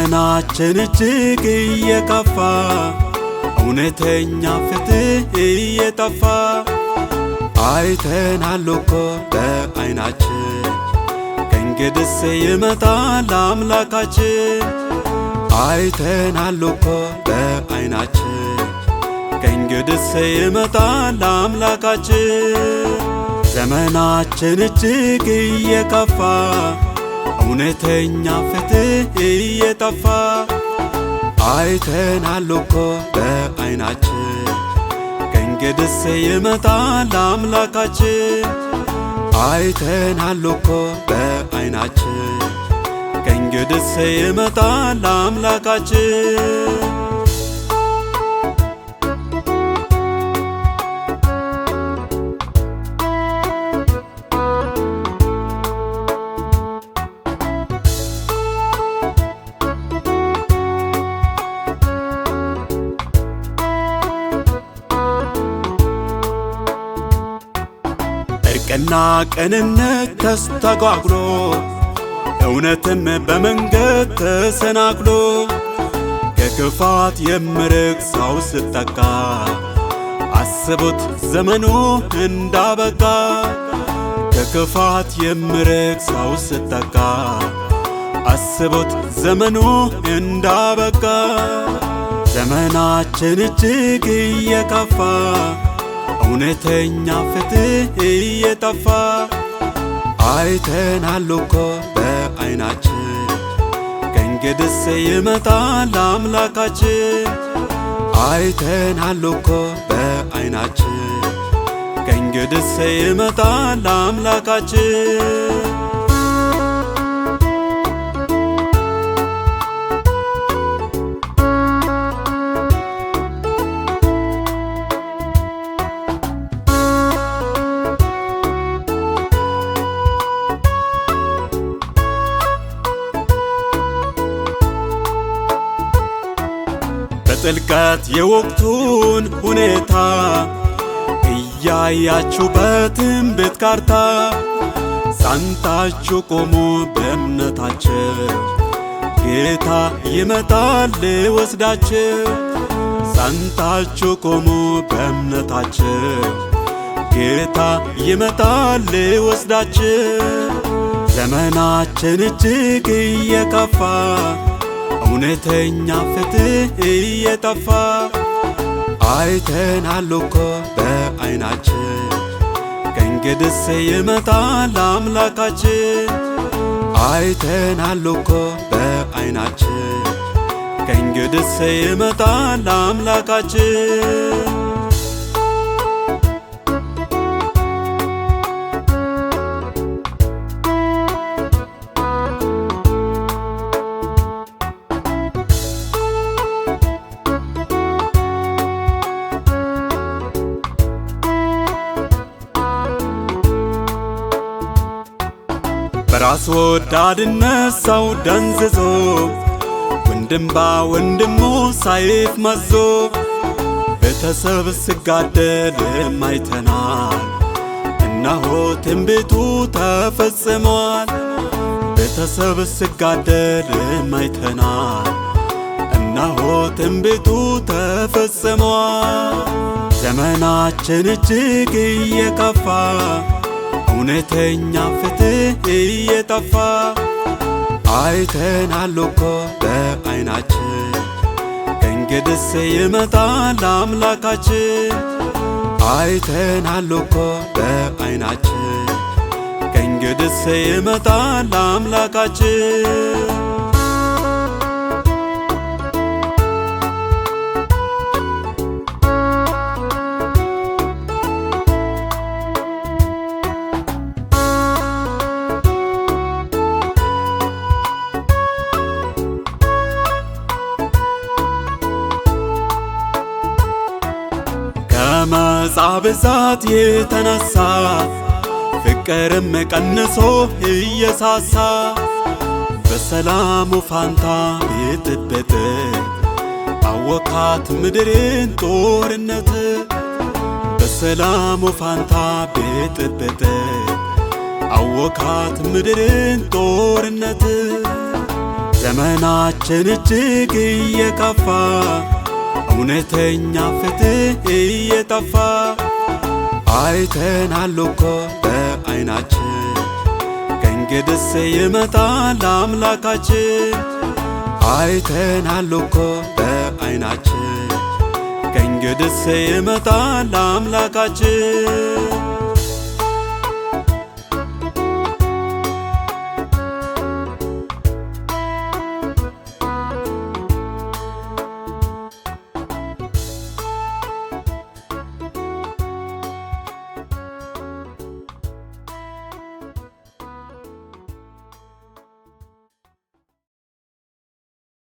ዘመናችን እጅግ እየከፋ እውነተኛ ፍትህ እየጠፋ አይተናል እኮ በዓይናችን ከእንግዲህስ ይመጣል አምላካችን አይተናል እኮ በዓይናችን ከእንግዲህስ ይመጣል አምላካችን ዘመናችን እጅግ እየከፋ እውነተኛ ፍትህ እየጠፋ አይተናል እኮ በዓይናችን ከእንግዲህስ ይመጣል አምላካችን አይተናል እኮ በዓይናችን ከእንግዲህስ ይመጣል አምላካችን እርቅና ቅንነት ተስተጓጉሎ እውነትም በመንገድ ተሰናክሎ ከክፋት የሚርቅ ሰው ሲጠጋ አስቡት ዘመኑ እንዳበቃ ከክፋት የሚርቅ ሰው ሲጠጋ አስቡት ዘመኑ እንዳበቃ ዘመናችን እጅግ እየከፋ እውነተኛ ፍትህ እየጠፋ አይተናል እኮ በዓይናችን ከእንግዲህስ ይመጣል አምላካችን አይተናል እኮ በዓይናችን ከእንግዲህስ ይመጣል አምላካችን በጥልቀት የወቅቱን ሁኔታ እያያችሁ በትንቢት ካርታ ጸንታችሁ ቆሙ በእምነታችሁ ጌታ ይመጣል ሊወስዳችሁ ጸንታችሁ ቆሙ በእምነታችሁ ጌታ ይመጣል ሊወስዳችሁ ዘመናችን እጅግ እየከፋ እውነተኛ ፍትህ እየጠፋ አይተናል እኮ በዓይናችን ከእንግዲህስ ይመጣል አምላካችን አይተናል እኮ በዓይናችን ከእንግዲህስ ይመጣል አምላካችን በራስ ወዳድነት ሰው ደንዝዞ ወንድም በወንድሙ ሰይፍ መዞ ቤተሰብ ሲጋደል አይተናል እነሆ ትንቢቱ ተፈጽሟል ቤተሰብ ሲጋደል አይተናል እነሆ ትንቢቱ ተፈጽሟል ዘመናችን እጅግ እየከፋ እውነተኛ ፍትህ እየጠፋ አይተናል እኮ በዓይናችን ከእንግዲህስ ይመጣል አምላካችን አይተናል እኮ በዓይናችን ከእንግዲህስ ይመጣል አምላካችን ከመዓዛ ብዛት የተነሳ ፍቅርም ቀንሶ እየሳሳ በሰላሙ ፋንታ ብጥብጥ አወካት ምድርን ጦርነት በሰላሙ ፋንታ ብጥብጥ አወካት ምድርን ጦርነት ዘመናችን እጅግ እየከፋ እውነተኛ ፍትህ እየጠፋ አይተናል እኮ በዓይናችን ከእንግዲህስ ይመጣል አምላካችን አይተናል እኮ በዓይናችን ከእንግዲህስ ይመጣል አምላካችን